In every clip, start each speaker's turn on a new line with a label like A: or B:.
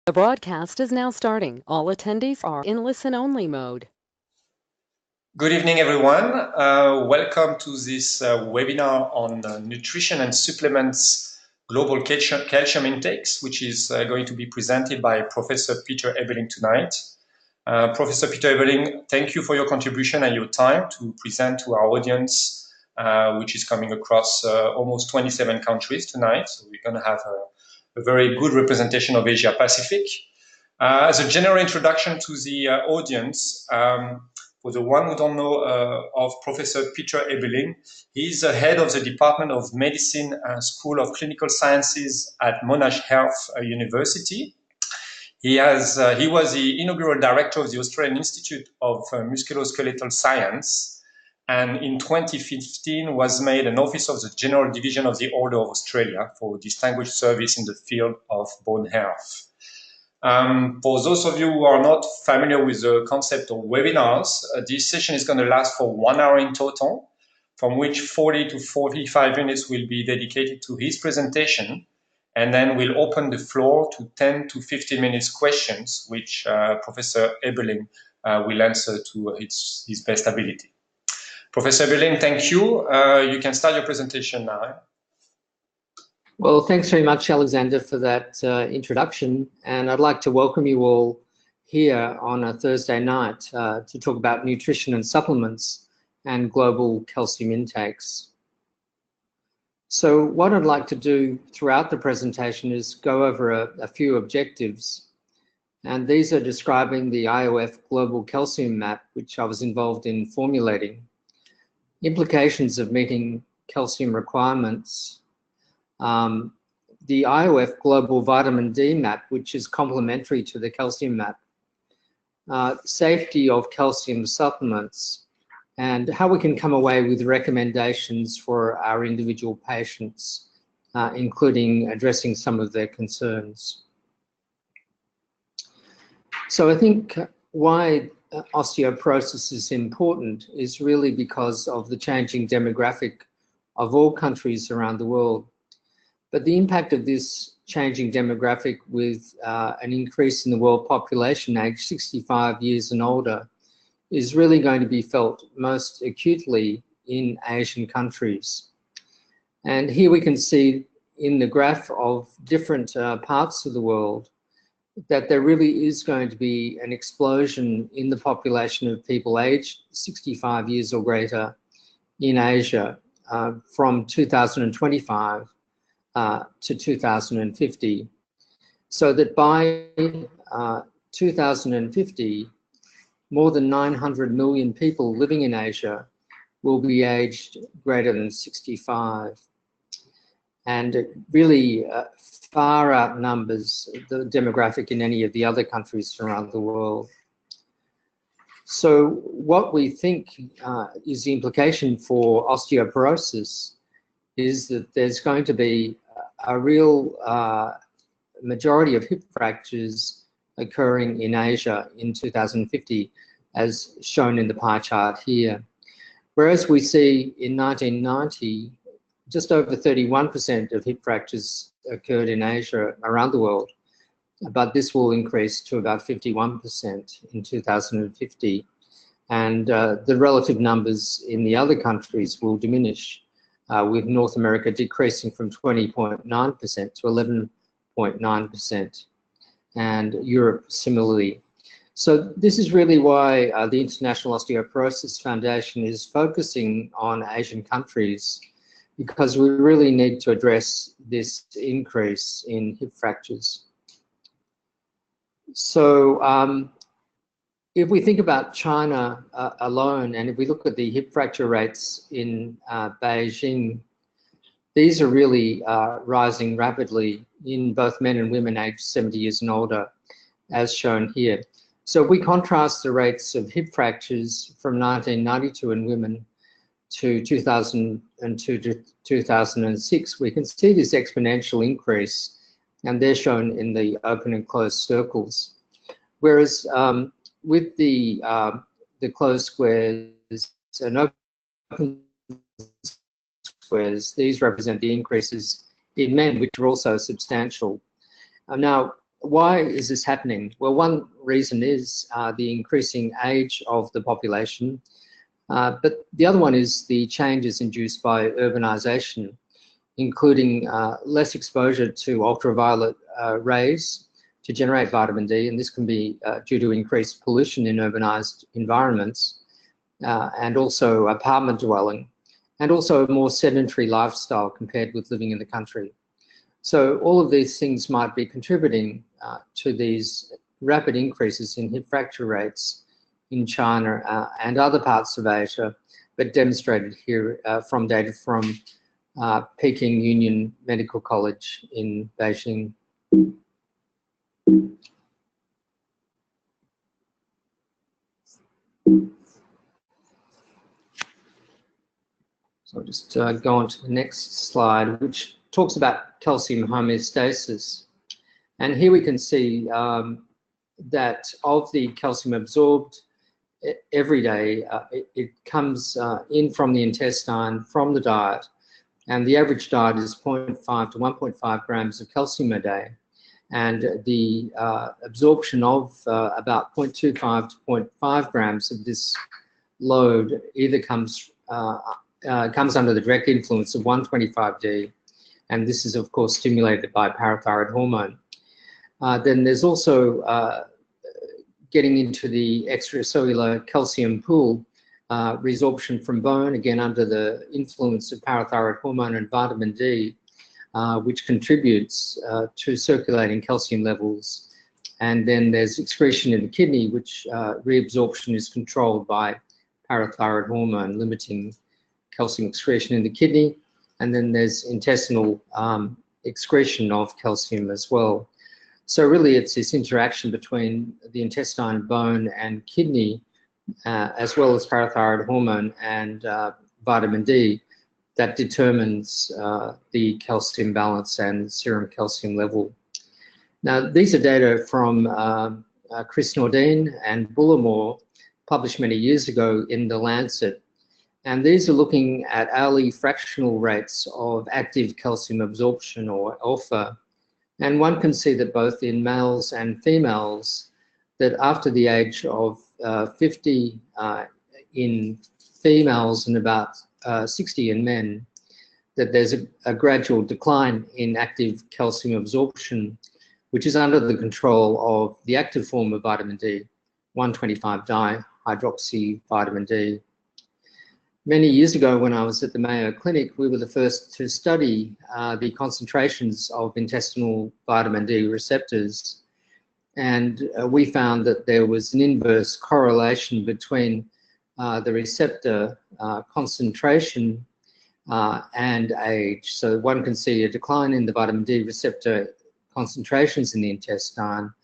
A: The broadcast is now starting. All attendees are in listen-only mode.
B: Good evening, everyone. Welcome to this webinar on nutrition and supplements global calcium intakes, which is going to be presented by Professor Peter Ebeling tonight. Professor Peter Ebeling, thank you for your contribution and your time to present to our audience, which is coming across almost 27 countries tonight. So we're going to have a very good representation of Asia Pacific. As a general introduction to the audience, for the one who don't know of Professor Peter Ebeling, he's the head of the Department of Medicine School of Clinical Sciences at Monash Health University. He was the inaugural director of the Australian Institute of Musculoskeletal Science, and in 2015 was made an officer of the General Division of the Order of Australia for distinguished service in the field of bone health. For those of you who are not familiar with the concept of webinars, this session is going to last for 1 hour in total, from which 40 to 45 minutes will be dedicated to his presentation, and then we'll open the floor to 10 to 15 minutes questions, which Professor Ebeling will answer to his best ability. Professor Ebeling, thank you. You can start your presentation now.
C: Well, thanks very much, Alexander, for that introduction. And I'd like to welcome you all here on a Thursday night to talk about nutrition and supplements and global calcium intakes. So what I'd like to do throughout the presentation is go over a few objectives. And these are describing the IOF Global Calcium Map, which I was involved in formulating, implications of meeting calcium requirements, the IOF Global Vitamin D Map, which is complementary to the calcium map, safety of calcium supplements, and how we can come away with recommendations for our individual patients, including addressing some of their concerns. So I think why osteoporosis is important is really because of the changing demographic of all countries around the world. But the impact of this changing demographic with an increase in the world population aged 65 years and older is really going to be felt most acutely in Asian countries. And here we can see in the graph of different parts of the world that there really is going to be an explosion in the population of people aged 65 years or greater in Asia from 2025 to 2050, so that by 2050, more than 900 million people living in Asia will be aged greater than 65. And it really far outnumbers the demographic in any of the other countries around the world. So what we think is the implication for osteoporosis is that there's going to be a real majority of hip fractures occurring in Asia in 2050, as shown in the pie chart here. Whereas we see in 1990, just over 31% of hip fractures occurred in Asia around the world, but this will increase to about 51% in 2050. And the relative numbers in the other countries will diminish, with North America decreasing from 20.9% to 11.9%, and Europe similarly. So this is really why the International Osteoporosis Foundation is focusing on Asian countries, because we really need to address this increase in hip fractures. So if we think about China alone, and if we look at the hip fracture rates in Beijing, these are really rising rapidly in both men and women aged 70 years and older, as shown here. So if we contrast the rates of hip fractures from 1992 in women to 2002 to 2006, we can see this exponential increase, and they're shown in the open and closed circles. Whereas with the closed squares and open squares, these represent the increases in men, which are also substantial. Now, why is this happening? Well, one reason is the increasing age of the population, but the other one is the changes induced by urbanization, including less exposure to ultraviolet rays to generate vitamin D, and this can be due to increased pollution in urbanized environments, and also apartment dwelling, and also a more sedentary lifestyle compared with living in the country. So all of these things might be contributing to these rapid increases in hip fracture rates in China and other parts of Asia, but demonstrated here from data from Peking Union Medical College in Beijing. So I'll just go on to the next slide, which talks about calcium homeostasis. And here we can see that of the calcium absorbed every day, it comes in from the intestine, from the diet, and the average diet is 0.5 to 1.5 grams of calcium a day. And the absorption of about 0.25 to 0.5 grams of this load either comes under the direct influence of 125D, and this is of course stimulated by parathyroid hormone. Then there's also getting into the extracellular calcium pool, resorption from bone, again under the influence of parathyroid hormone and vitamin D, which contributes to circulating calcium levels. And then there's excretion in the kidney, which reabsorption is controlled by parathyroid hormone, limiting calcium excretion in the kidney. And then there's intestinal excretion of calcium as well. So really it's this interaction between the intestine, bone and kidney, as well as parathyroid hormone and vitamin D, that determines the calcium balance and serum calcium level. Now, these are data from Chris Nordin and Bullimore, published many years ago in The Lancet. And these are looking at hourly fractional rates of active calcium absorption, or alpha. And one can see that both in males and females, that after the age of 50 in females and about 60 in men, that there's a gradual decline in active calcium absorption, which is under the control of the active form of vitamin D, 125-dihydroxy vitamin D. Many years ago, when I was at the Mayo Clinic, we were the first to study the concentrations of intestinal vitamin D receptors. And we found that there was an inverse correlation between the receptor concentration and age. So one can see a decline in the vitamin D receptor concentrations in the intestine,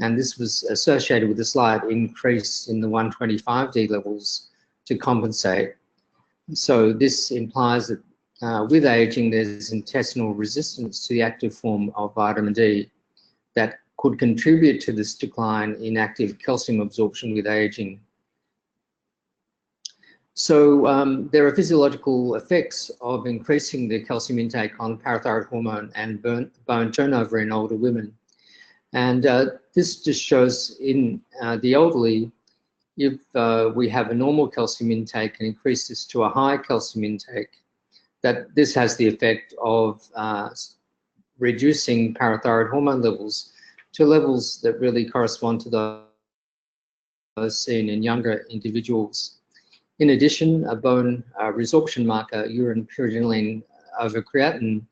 C: and this was associated with a slight increase in the 125D levels to compensate. So this implies that with aging, there's intestinal resistance to the active form of vitamin D that could contribute to this decline in active calcium absorption with aging. So there are physiological effects of increasing the calcium intake on parathyroid hormone and bone turnover in older women. And this just shows in the elderly, if we have a normal calcium intake and increase this to a high calcium intake, that this has the effect of reducing parathyroid hormone levels to levels that really correspond to those seen in younger individuals. In addition, a bone resorption marker, urine pyridinoline over creatinine,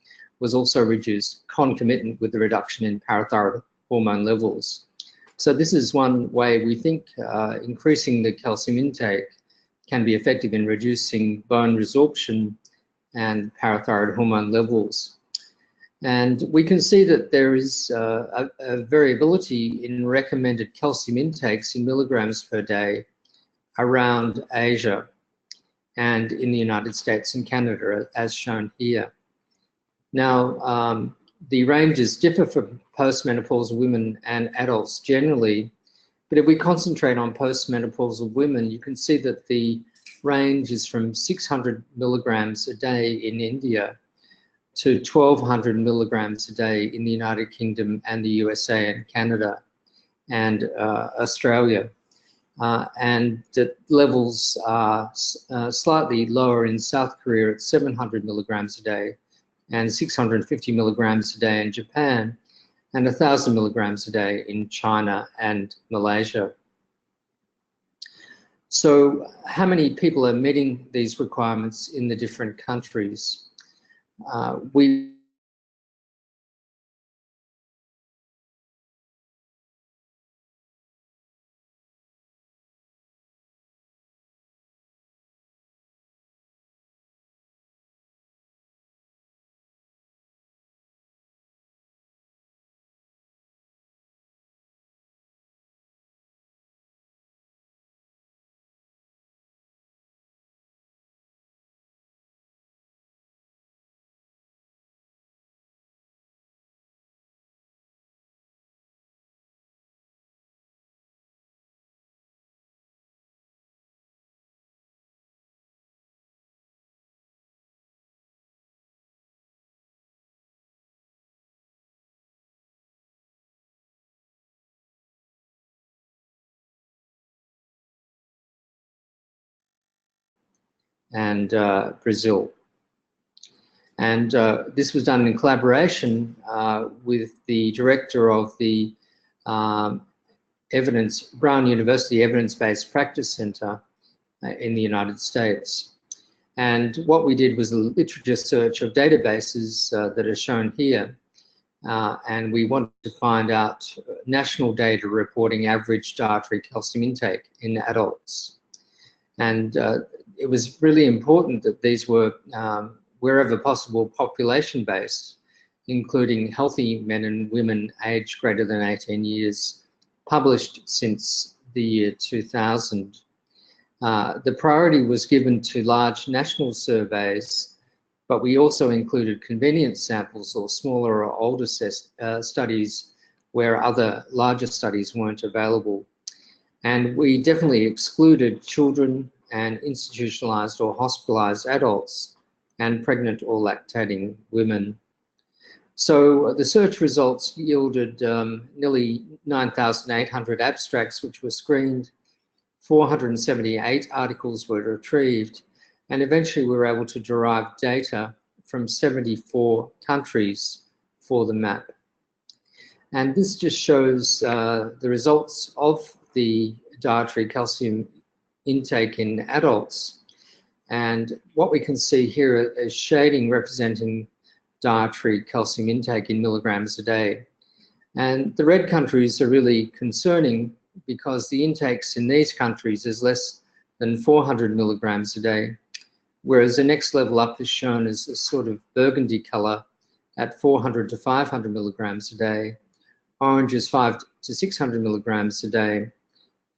C: was also reduced concomitant with the reduction in parathyroid hormone levels. So this is one way we think increasing the calcium intake can be effective in reducing bone resorption and parathyroid hormone levels. And we can see that there is a variability in recommended calcium intakes in milligrams per day around Asia and in the United States and Canada, as shown here. Now, the ranges differ for postmenopausal women and adults generally, but if we concentrate on postmenopausal women, you can see that the range is from 600 milligrams a day in India to 1,200 milligrams a day in the United Kingdom and the USA and Canada and Australia. And the levels are slightly lower in South Korea at 700 milligrams a day and 650 milligrams a day in Japan and 1,000 milligrams a day in China and Malaysia. So how many people are meeting these requirements in the different countries? We and Brazil. And this was done in collaboration with the director of the Brown University Evidence-Based Practice Center in the United States. And what we did was a literature search of databases that are shown here. And we wanted to find out national data reporting average dietary calcium intake in adults. And it was really important that these were, wherever possible, population-based, including healthy men and women aged greater than 18 years, published since the year 2000. The priority was given to large national surveys, but we also included convenience samples or smaller or older studies where other larger studies weren't available. And we definitely excluded children and institutionalized or hospitalized adults and pregnant or lactating women. So the search results yielded nearly 9,800 abstracts which were screened, 478 articles were retrieved, and eventually we were able to derive data from 74 countries for the map. And this just shows the results of the dietary calcium intake in adults. And what we can see here is shading representing dietary calcium intake in milligrams a day. And the red countries are really concerning because the intakes in these countries is less than 400 milligrams a day, whereas the next level up is shown as a sort of burgundy color at 400 to 500 milligrams a day. Orange is 500 to 600 milligrams a day,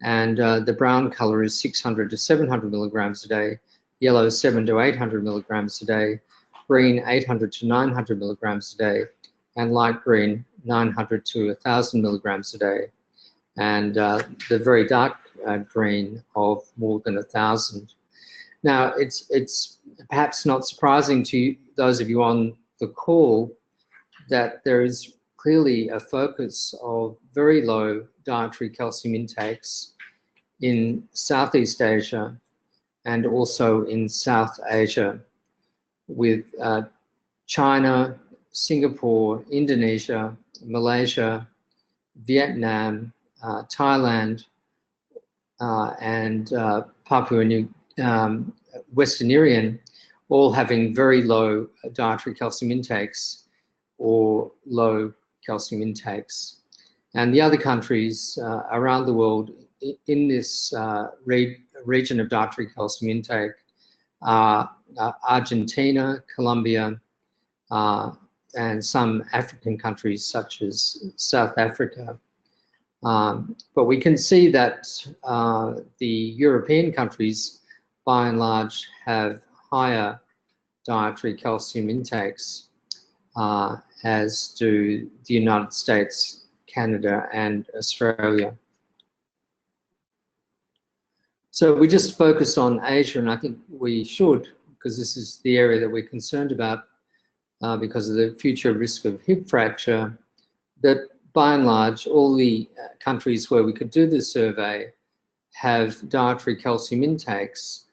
C: and the brown color is 600 to 700 milligrams a day, yellow 700 to 800 milligrams a day, green 800 to 900 milligrams a day, and light green 900 to 1,000 milligrams a day, and the very dark green of more than 1,000. Now, it's perhaps not surprising to those of you on the call that there is clearly a focus of very low dietary calcium intakes in Southeast Asia and also in South Asia, with China, Singapore, Indonesia, Malaysia, Vietnam, Thailand, and Papua New Western Irian, all having very low dietary calcium intakes or low calcium intakes. And the other countries around the world in this region of dietary calcium intake are Argentina, Colombia, and some African countries such as South Africa. But we can see that the European countries, by and large, have higher dietary calcium intakes, as do the United States, Canada, and Australia. So we just focused on Asia, and I think we should, because this is the area that we're concerned about. because of the future risk of hip fracture, that by and large, all the countries where we could do the survey have dietary calcium intakes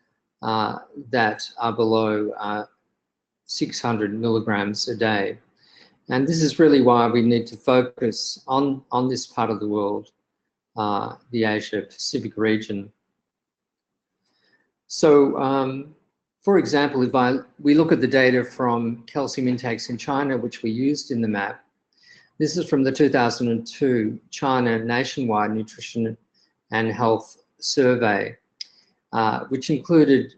C: that are below 600 milligrams a day. And this is really why we need to focus on this part of the world, the Asia-Pacific region. So, for example, if we look at the data from calcium intakes in China, which we used in the map, this is from the 2002 China Nationwide Nutrition and Health Survey, which included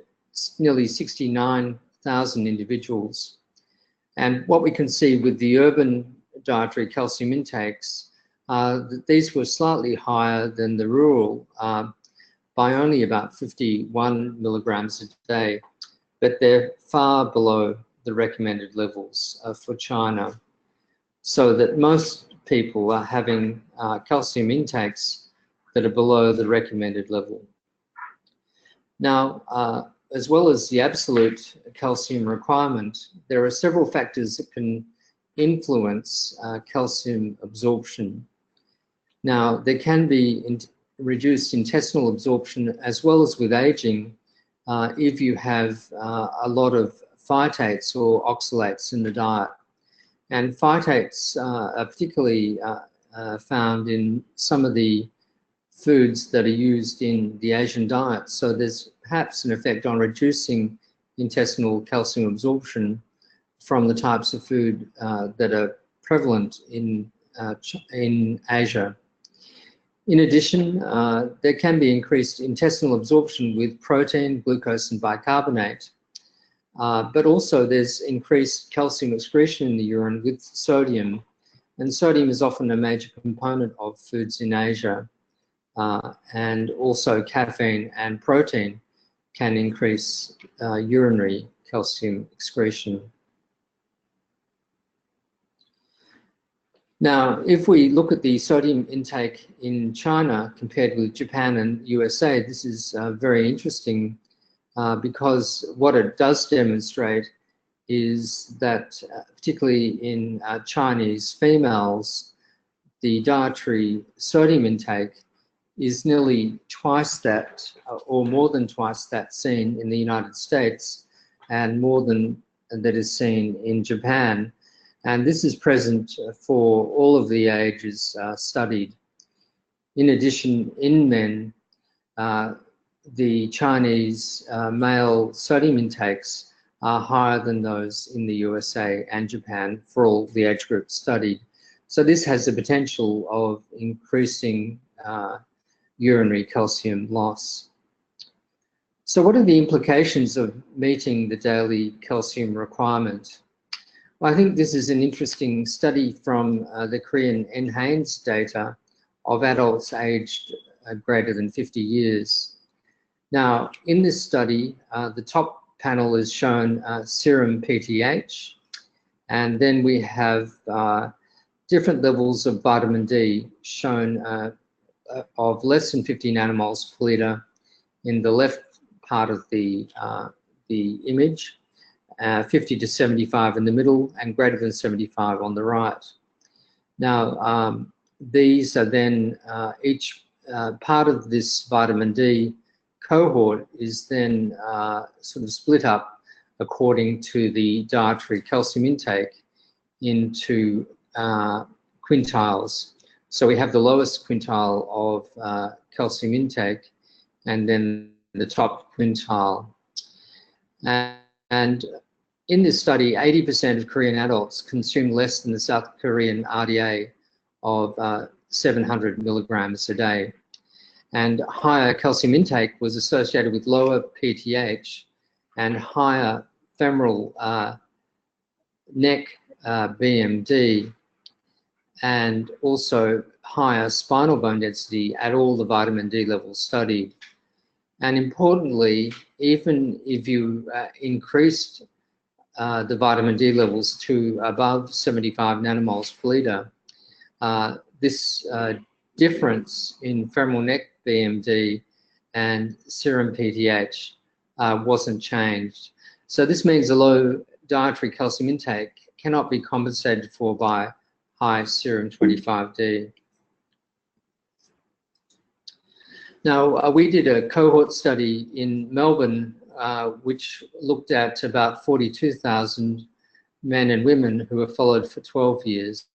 C: nearly 69,000 individuals. And what we can see with the urban dietary calcium intakes, that these were slightly higher than the rural by only about 51 milligrams a day, but they're far below the recommended levels for China. So that most people are having calcium intakes that are below the recommended level. Now, as well as the absolute calcium requirement, there are several factors that can influence calcium absorption. Now, there can be reduced intestinal absorption as well as with aging if you have a lot of phytates or oxalates in the diet. And phytates are particularly found in some of the foods that are used in the Asian diet. So there's perhaps an effect on reducing intestinal calcium absorption from the types of food that are prevalent in Asia. In addition, there can be increased intestinal absorption with protein, glucose, and bicarbonate. But also there's increased calcium excretion in the urine with sodium. And sodium is often a major component of foods in Asia. And also caffeine and protein can increase urinary calcium excretion. Now, if we look at the sodium intake in China compared with Japan and USA, this is very interesting because what it does demonstrate is that particularly in Chinese females, the dietary sodium intake is nearly twice that or more than twice that seen in the United States and more than that is seen in Japan. And this is present for all of the ages studied. In addition, in men, the Chinese male sodium intakes are higher than those in the USA and Japan for all the age groups studied. So this has the potential of increasing urinary calcium loss. So what are the implications of meeting the daily calcium requirement? Well, I think this is an interesting study from the Korean NHANES data of adults aged greater than 50 years. Now, in this study, the top panel is shown serum PTH, and then we have different levels of vitamin D shown of less than 50 nanomoles per liter in the left part of the image, 50 to 75 in the middle, and greater than 75 on the right. Now, these are then each part of this vitamin D cohort is then sort of split up according to the dietary calcium intake into quintiles. So we have the lowest quintile of calcium intake and then the top quintile. And in this study, 80% of Korean adults consume less than the South Korean RDA of 700 milligrams a day. And higher calcium intake was associated with lower PTH and higher femoral neck BMD, and also higher spinal bone density at all the vitamin D levels studied. And importantly, even if you increased the vitamin D levels to above 75 nanomoles per liter, this difference in femoral neck BMD and serum PTH wasn't changed. So this means a low dietary calcium intake cannot be compensated for by high serum 25D. Now, we did a cohort study in Melbourne, which looked at about 42,000 men and women who were followed for 12 years.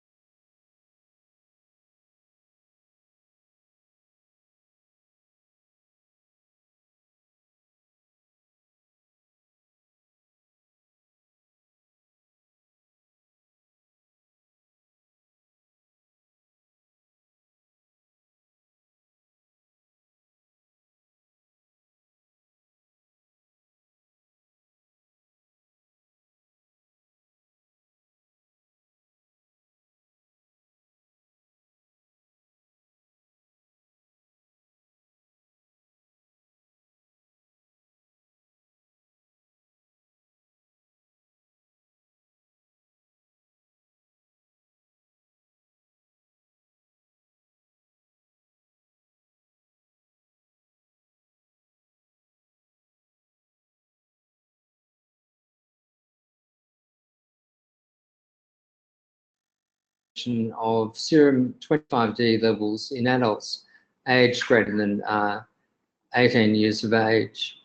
C: Of serum 25D levels in adults aged greater than 18 years of age.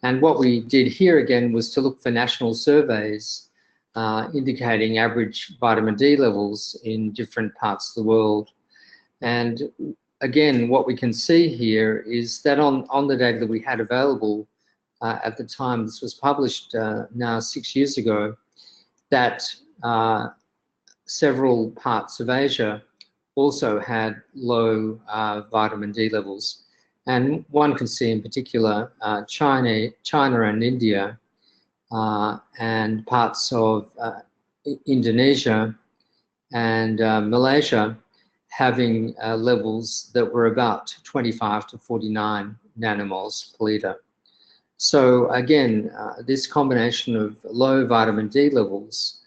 C: And what we did here again was to look for national surveys indicating average vitamin D levels in different parts of the world. And again, what we can see here is that on the data that we had available at the time this was published now 6 years ago, that several parts of Asia also had low vitamin D levels. And one can see in particular China and India and parts of Indonesia and Malaysia having levels that were about 25 to 49 nanomoles per litre. So again, this combination of low vitamin D levels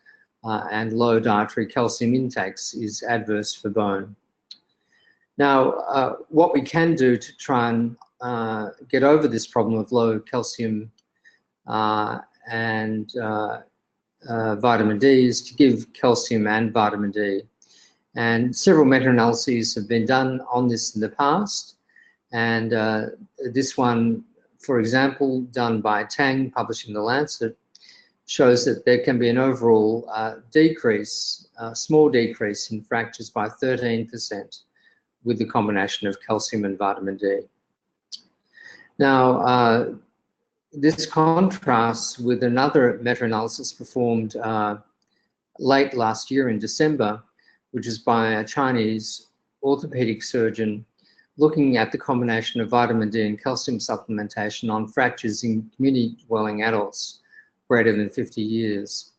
C: and low dietary calcium intakes is adverse for bone. Now, what we can do to try and get over this problem of low calcium and vitamin D is to give calcium and vitamin D. And several meta-analyses have been done on this in the past. And this one, for example, done by Tang, published in The Lancet, shows that there can be an overall decrease, small decrease in fractures by 13% with the combination of calcium and vitamin D. Now, this contrasts with another meta-analysis performed late last year in December, which is by a Chinese orthopedic surgeon looking at the combination of vitamin D and calcium supplementation on fractures in community-dwelling adults greater than 50 years.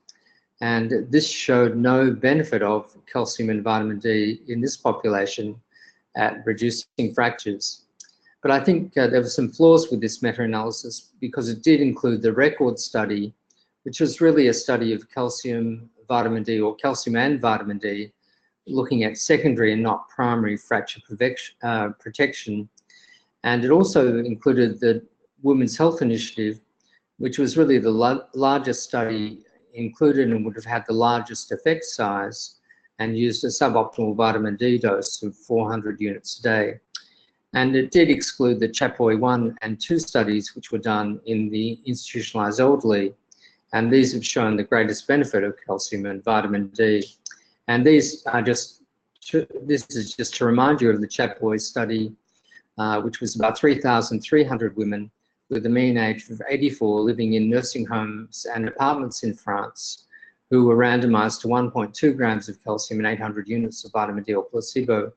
C: And this showed no benefit of calcium and vitamin D in this population at reducing fractures. But I think there were some flaws with this meta-analysis because it did include the record study, which was really a study of calcium, vitamin D, or calcium and vitamin D, looking at secondary and not primary fracture protection. And it also included the Women's Health Initiative, which was really the largest study included and would have had the largest effect size and used a suboptimal vitamin D dose of 400 units a day. And it did exclude the Chapoy 1 and 2 studies, which were done in the institutionalized elderly. And these have shown the greatest benefit of calcium and vitamin D. And these are this is just to remind you of the Chapoy study, which was about 3,300 women with a mean age of 84 living in nursing homes and apartments in France, who were randomized to 1.2 grams of calcium and 800 units of vitamin D or placebo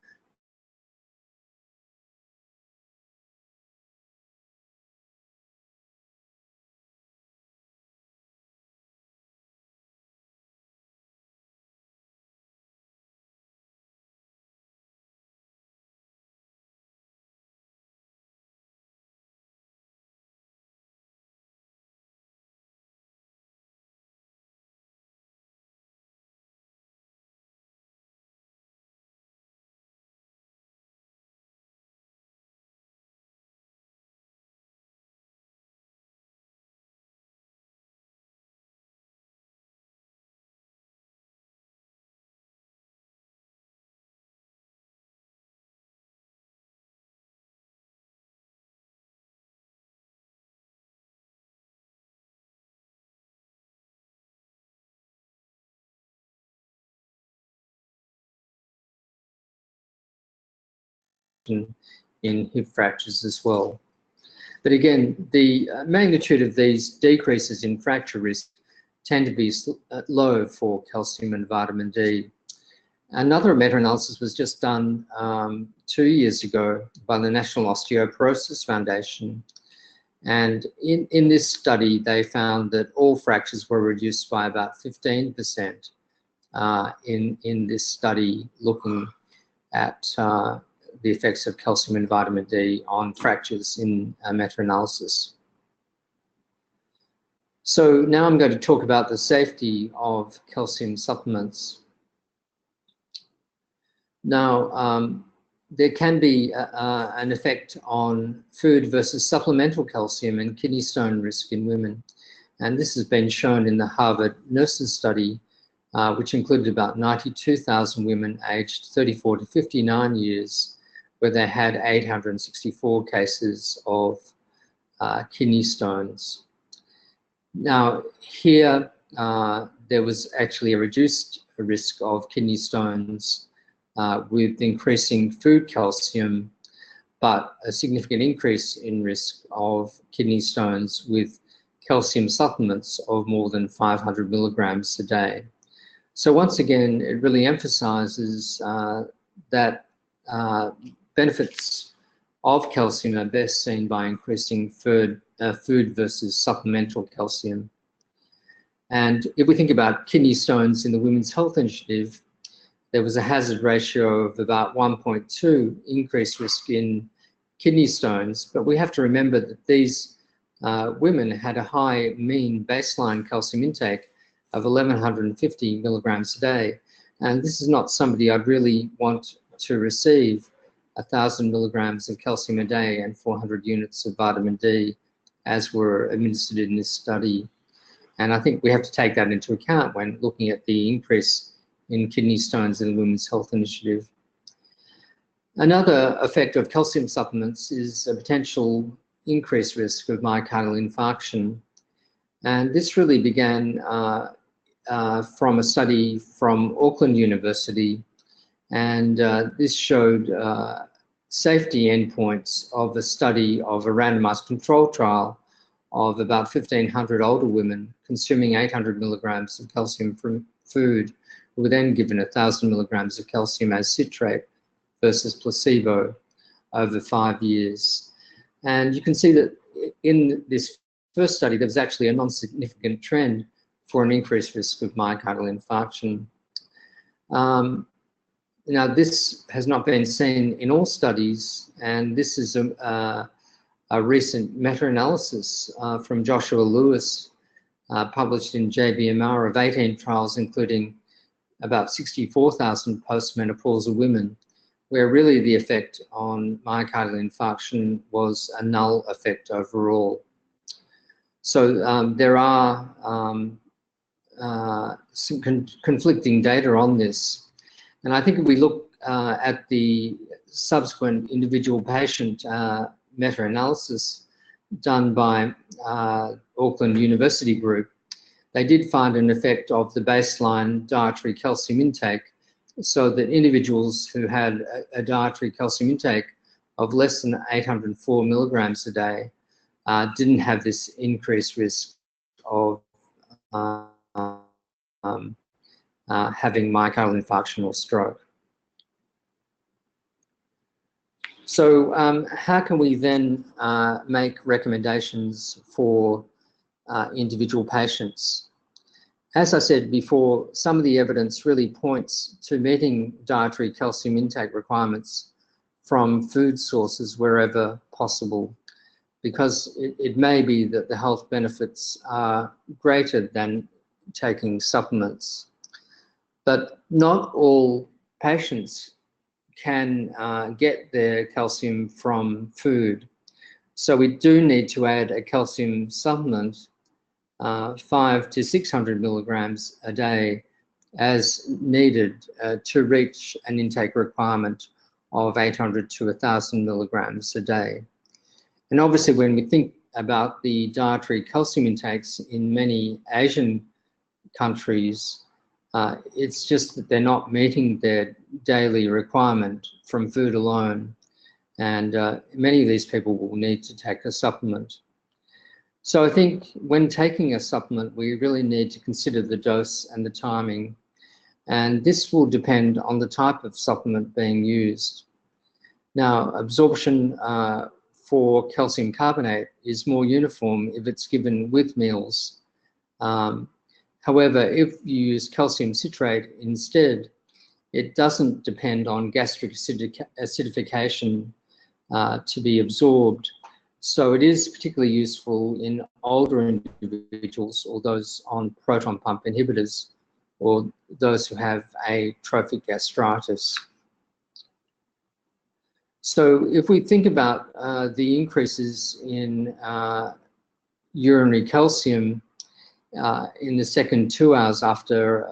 C: in hip fractures as well. But again, the magnitude of these decreases in fracture risk tend to be low for calcium and vitamin D. Another meta-analysis was just done 2 years ago by the National Osteoporosis Foundation. And in this study, they found that all fractures were reduced by about 15% in this study, looking at the effects of calcium and vitamin D on fractures in a meta-analysis. So now I'm going to talk about the safety of calcium supplements. Now, there can be an effect on food versus supplemental calcium and kidney stone risk in women. And this has been shown in the Harvard Nurses Study, which included about 92,000 women aged 34 to 59 years, where they had 864 cases of kidney stones. Now, here there was actually a reduced risk of kidney stones with increasing food calcium, but a significant increase in risk of kidney stones with calcium supplements of more than 500 milligrams a day. So once again, it really emphasizes that benefits of calcium are best seen by increasing food versus supplemental calcium. And if we think about kidney stones in the Women's Health Initiative, there was a hazard ratio of about 1.2 increased risk in kidney stones, but we have to remember that these women had a high mean baseline calcium intake of 1,150 milligrams a day. And this is not somebody I'd really want to receive 1,000 milligrams of calcium a day and 400 units of vitamin D as were administered in this study. And I think we have to take that into account when looking at the increase in kidney stones in the Women's Health Initiative. Another effect of calcium supplements is a potential increased risk of myocardial infarction. And this really began from a study from Auckland University. And this showed safety endpoints of a study of a randomized control trial of about 1,500 older women consuming 800 milligrams of calcium from food, who were then given 1,000 milligrams of calcium as citrate versus placebo over 5 years. And you can see that in this first study, there was actually a non-significant trend for an increased risk of myocardial infarction. Now, this has not been seen in all studies, and this is a recent meta-analysis from Joshua Lewis, published in JBMR, of 18 trials, including about 64,000 postmenopausal women, where really the effect on myocardial infarction was a null effect overall. So there are some conflicting data on this. And I think if we look at the subsequent individual patient meta-analysis done by Auckland University Group, they did find an effect of the baseline dietary calcium intake, so that individuals who had a dietary calcium intake of less than 804 milligrams a day didn't have this increased risk of having myocardial infarction or stroke. So how can we then make recommendations for individual patients? As I said before, some of the evidence really points to meeting dietary calcium intake requirements from food sources wherever possible, because it may be that the health benefits are greater than taking supplements. But not all patients can get their calcium from food. So we do need to add a calcium supplement, 500 to 600 milligrams a day as needed to reach an intake requirement of 800 to 1,000 milligrams a day. And obviously when we think about the dietary calcium intakes in many Asian countries, it's just that they're not meeting their daily requirement from food alone. and many of these people will need to take a supplement. So I think when taking a supplement, we really need to consider the dose and the timing, and this will depend on the type of supplement being used. Now, absorption for calcium carbonate is more uniform if it's given with meals. However, if you use calcium citrate instead, it doesn't depend on gastric acidification to be absorbed. So it is particularly useful in older individuals or those on proton pump inhibitors or those who have atrophic gastritis. So if we think about the increases in urinary calcium in the second 2 hours after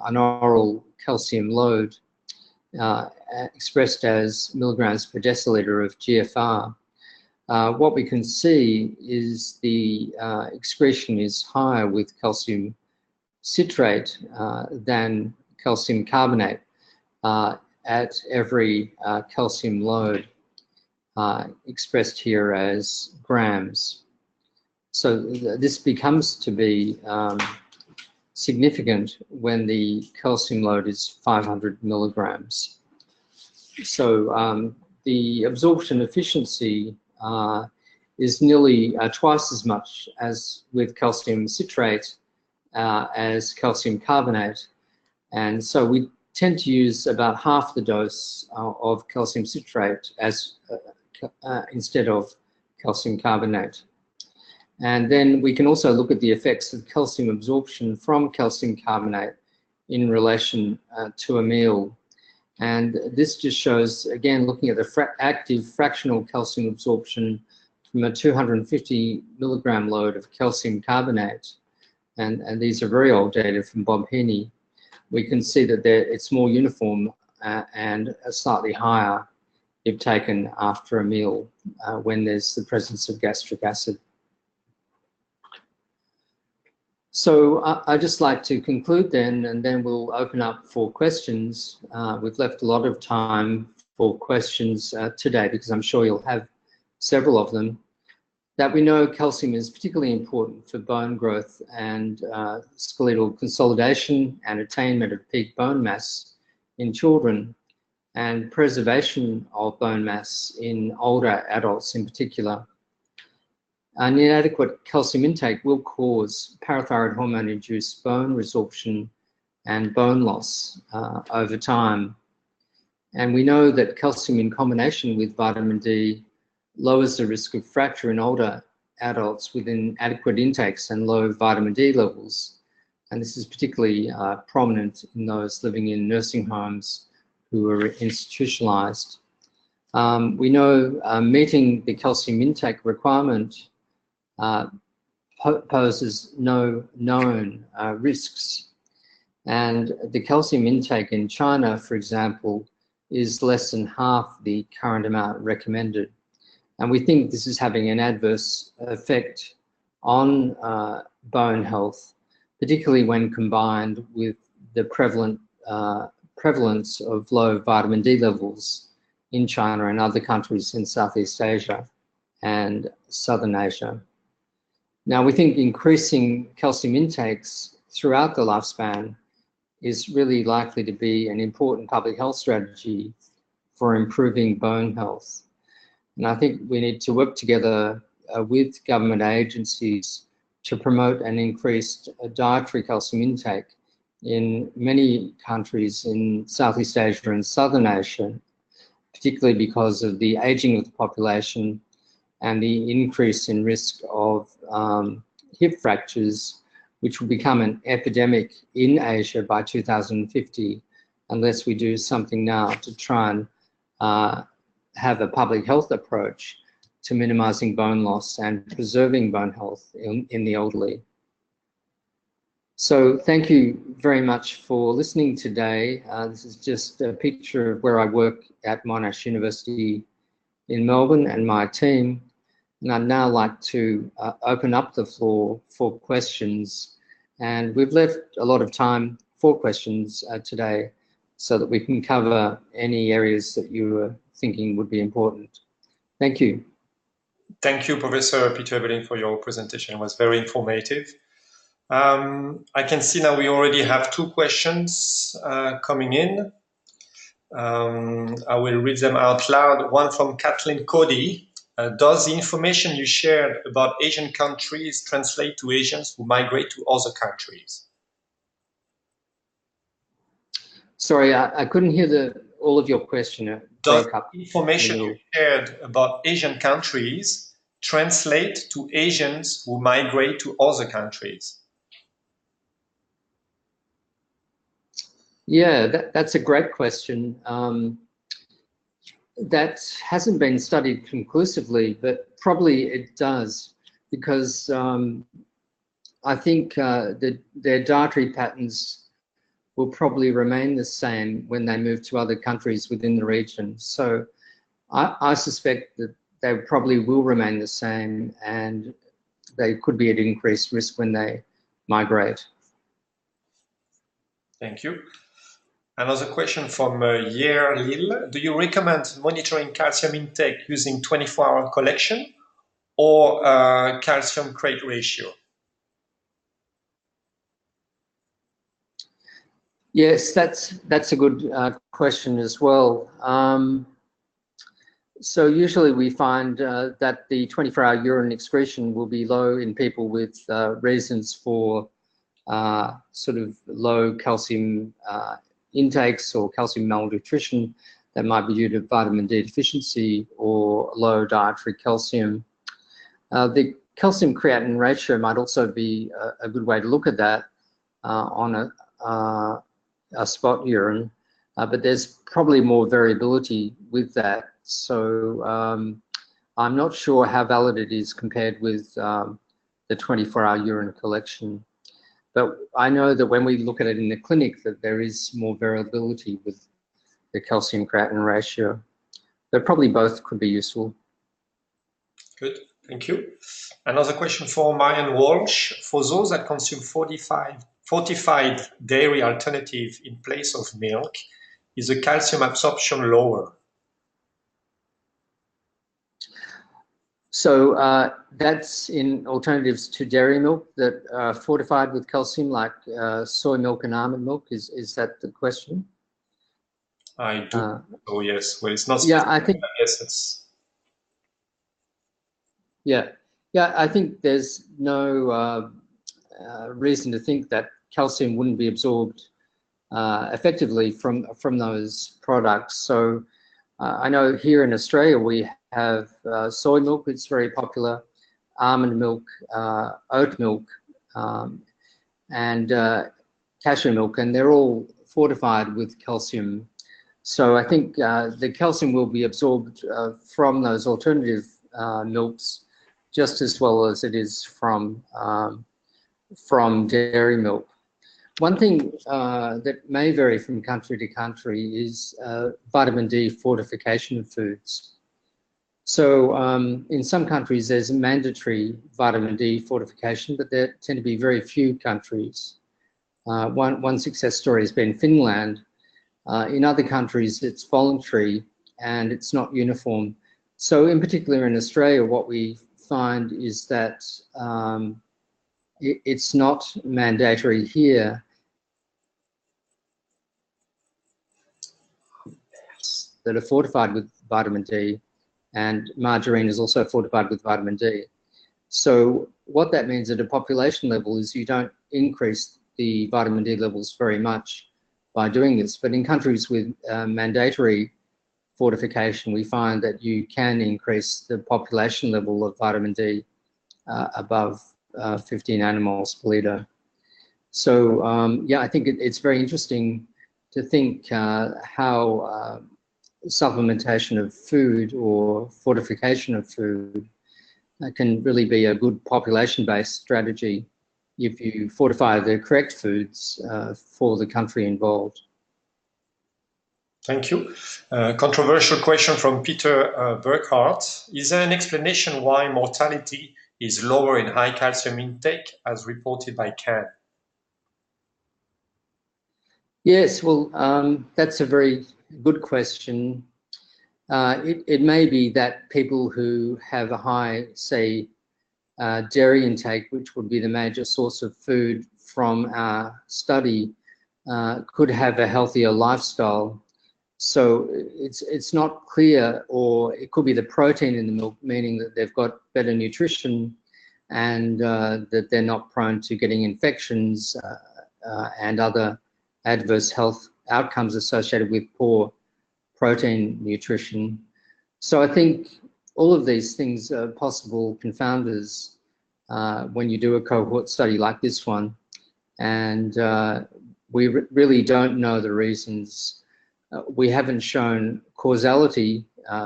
C: an oral calcium load, expressed as milligrams per deciliter of GFR, what we can see is the excretion is higher with calcium citrate than calcium carbonate at every calcium load, expressed here as grams. So this becomes to be significant when the calcium load is 500 milligrams. So the absorption efficiency is nearly twice as much as with calcium citrate as calcium carbonate. And so we tend to use about half the dose of calcium citrate as instead of calcium carbonate. And then we can also look at the effects of calcium absorption from calcium carbonate in relation to a meal. And this just shows, again, looking at the active fractional calcium absorption from a 250 milligram load of calcium carbonate, and these are very old data from Bob Heaney, we can see that it's more uniform and slightly higher if taken after a meal when there's the presence of gastric acid. So I'd just like to conclude then, and then we'll open up for questions. We've left a lot of time for questions today because I'm sure you'll have several of them. That we know calcium is particularly important for bone growth and skeletal consolidation and attainment of peak bone mass in children, and preservation of bone mass in older adults in particular. An inadequate calcium intake will cause parathyroid hormone-induced bone resorption and bone loss over time. And we know that calcium in combination with vitamin D lowers the risk of fracture in older adults with inadequate intakes and low vitamin D levels. And this is particularly prominent in those living in nursing homes who are institutionalized. We know meeting the calcium intake requirement poses no known risks. And the calcium intake in China, for example, is less than half the current amount recommended. And we think this is having an adverse effect on bone health, particularly when combined with the prevalence of low vitamin D levels in China and other countries in Southeast Asia and Southern Asia. Now, we think increasing calcium intakes throughout the lifespan is really likely to be an important public health strategy for improving bone health. And I think we need to work together with government agencies to promote an increased dietary calcium intake in many countries in Southeast Asia and Southern Asia, particularly because of the aging of the population and the increase in risk of hip fractures, which will become an epidemic in Asia by 2050, unless we do something now to try and have a public health approach to minimizing bone loss and preserving bone health in the elderly. So thank you very much for listening today. This is just a picture of where I work at Monash University in Melbourne and my team. And I'd now like to open up the floor for questions. And we've left a lot of time for questions today so that we can cover any areas that you were thinking would be important. Thank you.
B: Thank you, Professor Peter Ebeling, for your presentation. It was very informative. I can see now we already have 2 questions coming in. I will read them out loud. One from Kathleen Cody. Does the information you shared about Asian countries translate to Asians who migrate to other countries?
C: Sorry, I couldn't hear all of your question. It broke up.
B: Does information you shared about Asian countries translate to Asians who migrate to other countries?
C: Yeah, that's a great question. That hasn't been studied conclusively, but probably it does, because I think their dietary patterns will probably remain the same when they move to other countries within the region. So I suspect that they probably will remain the same, and they could be at increased risk when they migrate.
B: Thank you. Another question from Yer Lil. Do you recommend monitoring calcium intake using 24-hour collection or calcium crate ratio?
C: Yes, that's a good question as well. So usually we find that the 24-hour urine excretion will be low in people with reasons for sort of low calcium intakes or calcium malnutrition that might be due to vitamin D deficiency or low dietary calcium. The calcium creatinine ratio might also be a good way to look at that on a spot urine, but there's probably more variability with that. So I'm not sure how valid it is compared with the 24-hour urine collection. But I know that when we look at it in the clinic, that there is more variability with the calcium creatinine ratio. But probably both could be useful.
B: Good, thank you. Another question for Marianne Walsh. For those that consume fortified dairy alternative in place of milk, is the calcium absorption lower?
C: So that's in alternatives to dairy milk that are fortified with calcium, like soy milk and almond milk. Is that the question?
B: I do. Oh yes. Well, it's not.
C: Yeah, I think.
B: Yes, it's.
C: Yeah, I think there's no reason to think that calcium wouldn't be absorbed effectively from those products. So I know here in Australia we have soy milk, it's very popular, almond milk, oat milk, and cashew milk, and they're all fortified with calcium. So I think the calcium will be absorbed from those alternative milks just as well as it is from dairy milk. One thing that may vary from country to country is vitamin D fortification of foods. So in some countries there's mandatory vitamin D fortification, but there tend to be very few countries. One success story has been Finland. In other countries it's voluntary and it's not uniform. So in particular in Australia, what we find is that it's not mandatory here. That are fortified with vitamin D, and margarine is also fortified with vitamin D. So what that means at a population level is you don't increase the vitamin D levels very much by doing this. But in countries with mandatory fortification, we find that you can increase the population level of vitamin D above 15 nanomoles per litre. So yeah, I think it's very interesting to think how supplementation of food or fortification of food can really be a good population-based strategy if you fortify the correct foods for the country involved.
B: Thank you. Controversial question from Peter Burkhardt. Is there an explanation why mortality is lower in high calcium intake as reported by CAN?
C: Yes, well, that's a very good question. it may be that people who have a high, say, dairy intake, which would be the major source of food from our study, could have a healthier lifestyle. So it's not clear, or it could be the protein in the milk, meaning that they've got better nutrition and that they're not prone to getting infections and other adverse health outcomes associated with poor protein nutrition. So I think all of these things are possible confounders when you do a cohort study like this one. And we really don't know the reasons. We haven't shown causality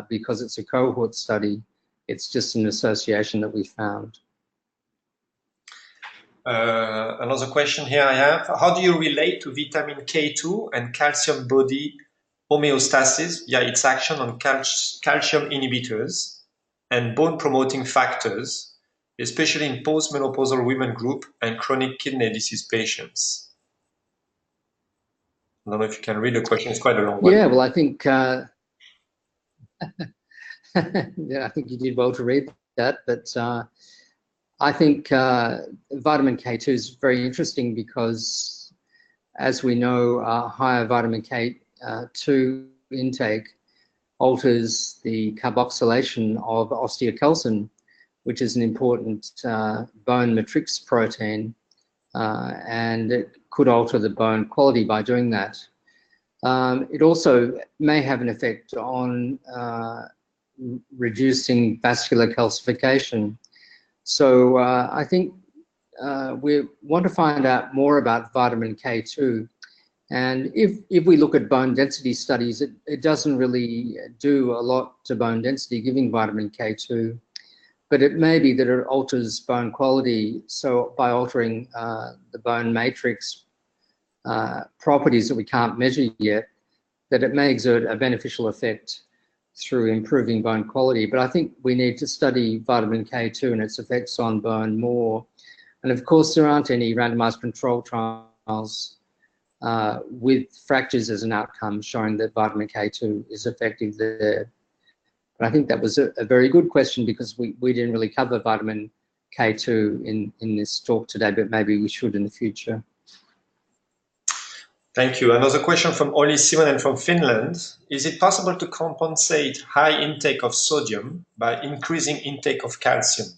C: because it's a cohort study. It's just an association that we found.
B: Another question here I have. How do you relate to vitamin K2 and calcium body homeostasis via its action on calcium inhibitors and bone promoting factors, especially in postmenopausal women group and chronic kidney disease patients? I don't know if you can read the question. It's quite a long one.
C: Yeah, well, I think yeah, I think you did well to read that, but I think vitamin K2 is very interesting because, as we know, higher vitamin K2 intake alters the carboxylation of osteocalcin, which is an important bone matrix protein, and it could alter the bone quality by doing that. It also may have an effect on reducing vascular calcification. So I think we want to find out more about vitamin K2. And if we look at bone density studies, it doesn't really do a lot to bone density giving vitamin K2, but it may be that it alters bone quality. So by altering the bone matrix properties that we can't measure yet, that it may exert a beneficial effect through improving bone quality. But I think we need to study vitamin K2 and its effects on bone more. And of course, there aren't any randomized control trials with fractures as an outcome showing that vitamin K2 is effective there. But I think that was a very good question because we didn't really cover vitamin K2 in this talk today, but maybe we should in the future.
B: Thank you. Another question from Olli Simonen from Finland. Is it possible to compensate high intake of sodium by increasing intake of calcium?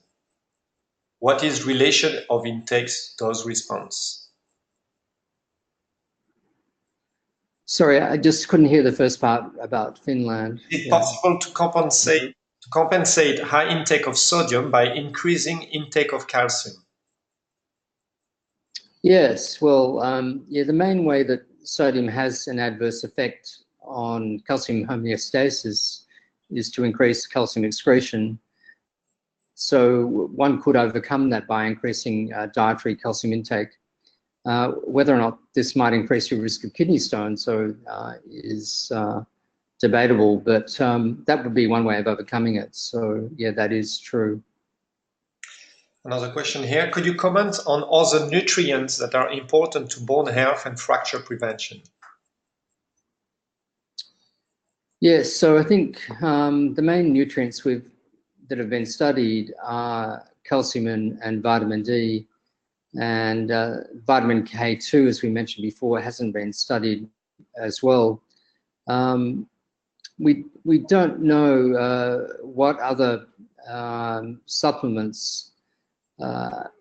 B: What is relation of intakes dose response?
C: Sorry, I just couldn't hear the first part about Finland.
B: Is it possible to compensate high intake of sodium by increasing intake of calcium?
C: Yes, well, yeah, the main way that sodium has an adverse effect on calcium homeostasis is to increase calcium excretion. So one could overcome that by increasing dietary calcium intake. Whether or not this might increase your risk of kidney stones is debatable, but that would be one way of overcoming it. So yeah, that is true.
B: Another question here. Could you comment on other nutrients that are important to bone health and fracture prevention?
C: Yes, so I think the main nutrients that have been studied are calcium and vitamin D. And vitamin K2, as we mentioned before, hasn't been studied as well. We don't know what other supplements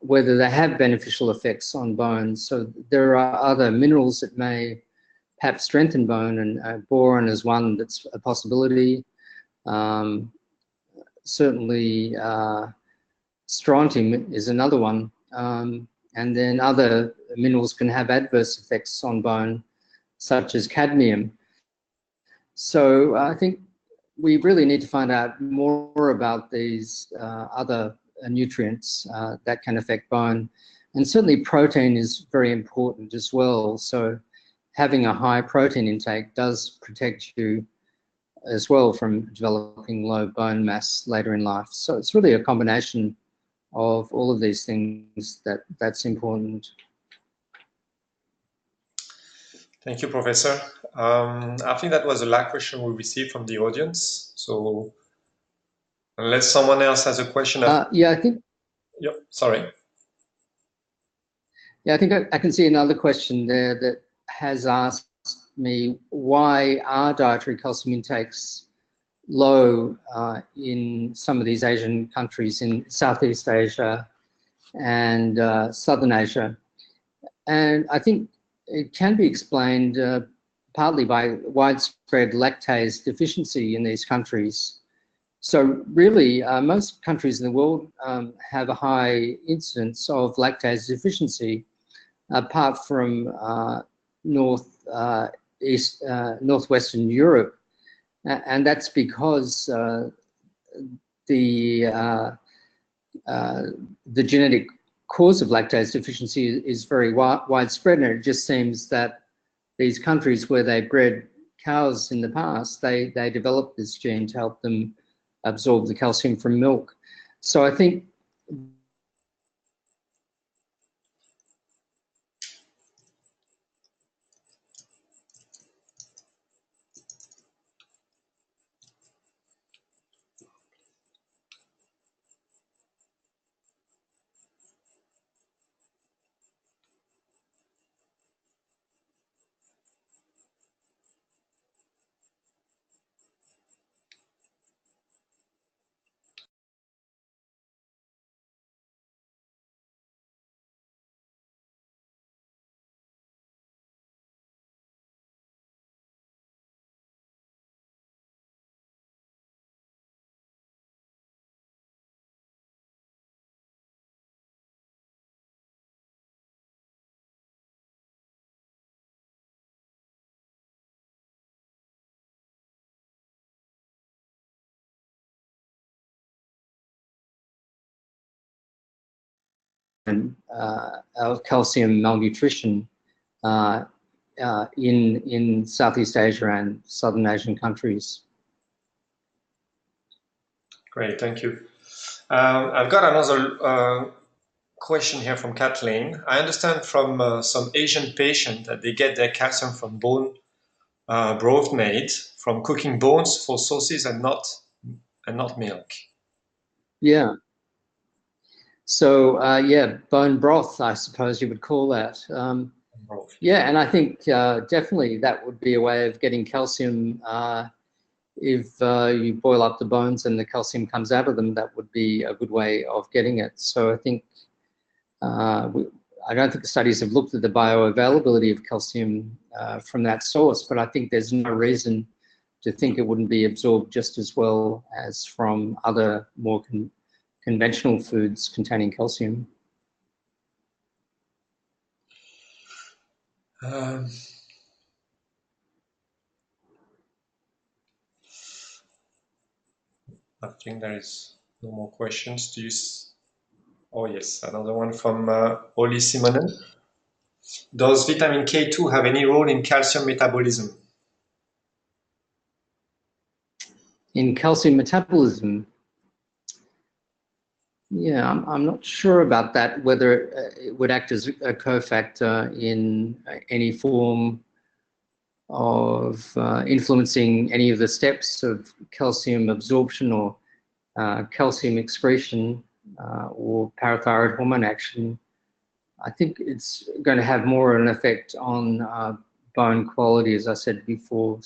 C: whether they have beneficial effects on bones. So there are other minerals that may perhaps strengthen bone, and boron is one that's a possibility. Certainly strontium is another one. And then other minerals can have adverse effects on bone, such as cadmium. So I think we really need to find out more about these other nutrients that can affect bone. And certainly protein is very important as well. So having a high protein intake does protect you as well from developing low bone mass later in life. So it's really a combination of all of these things that's important.
B: Thank you, Professor. I think that was the last question we received from the audience. So unless someone else has a question.
C: Yeah, I think.
B: Yep, sorry.
C: Yeah, I think I can see another question there that has asked me, why are dietary calcium intakes low in some of these Asian countries in Southeast Asia and Southern Asia? And I think it can be explained partly by widespread lactase deficiency in these countries. So really, most countries in the world have a high incidence of lactase deficiency, apart from northwestern Europe, and that's because the genetic cause of lactase deficiency is very widespread, and it just seems that these countries where they bred cows in the past, they developed this gene to help them absorb the calcium from milk. So I think of calcium malnutrition in Southeast Asia and Southern Asian countries.
B: Great, thank you. I've got another question here from Kathleen. I understand from some Asian patients that they get their calcium from bone broth made from cooking bones for sauces and not milk.
C: Yeah. So yeah, bone broth, I suppose you would call that. Yeah, and I think definitely that would be a way of getting calcium. If you boil up the bones and the calcium comes out of them, that would be a good way of getting it. So I think I don't think the studies have looked at the bioavailability of calcium from that source, but I think there's no reason to think it wouldn't be absorbed just as well as from other more conventional foods containing calcium.
B: I think there is no more questions. Do you? Oh yes, another one from Oli Simonen. Does vitamin K2 have any role in calcium metabolism?
C: In calcium metabolism, yeah, I'm not sure about that, whether it would act as a cofactor in any form of influencing any of the steps of calcium absorption or calcium excretion or parathyroid hormone action. I think it's going to have more of an effect on bone quality, as I said before.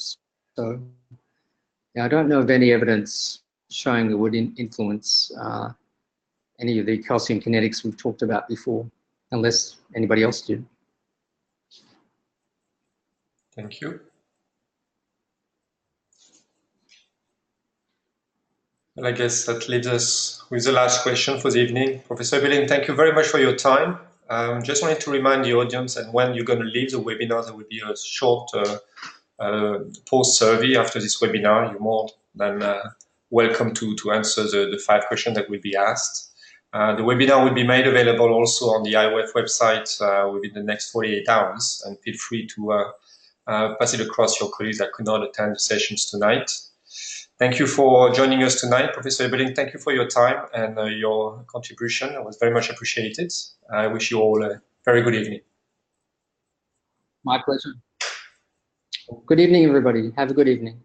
C: So yeah, I don't know of any evidence showing it would influence any of the calcium kinetics we've talked about before, unless anybody else did.
B: Thank you. Well, I guess that leaves us with the last question for the evening. Professor Ebeling, thank you very much for your time. Just wanted to remind the audience that when you're going to leave the webinar, there will be a short post survey after this webinar. You're more than welcome to answer the 5 questions that will be asked. The webinar will be made available also on the IWF website within the next 48 hours, and feel free to pass it across your colleagues that could not attend the sessions tonight. Thank you for joining us tonight, Professor Ebeling. Thank you for your time and your contribution. It was very much appreciated. I wish you all a very good evening.
C: My pleasure. Good evening, everybody. Have a good evening.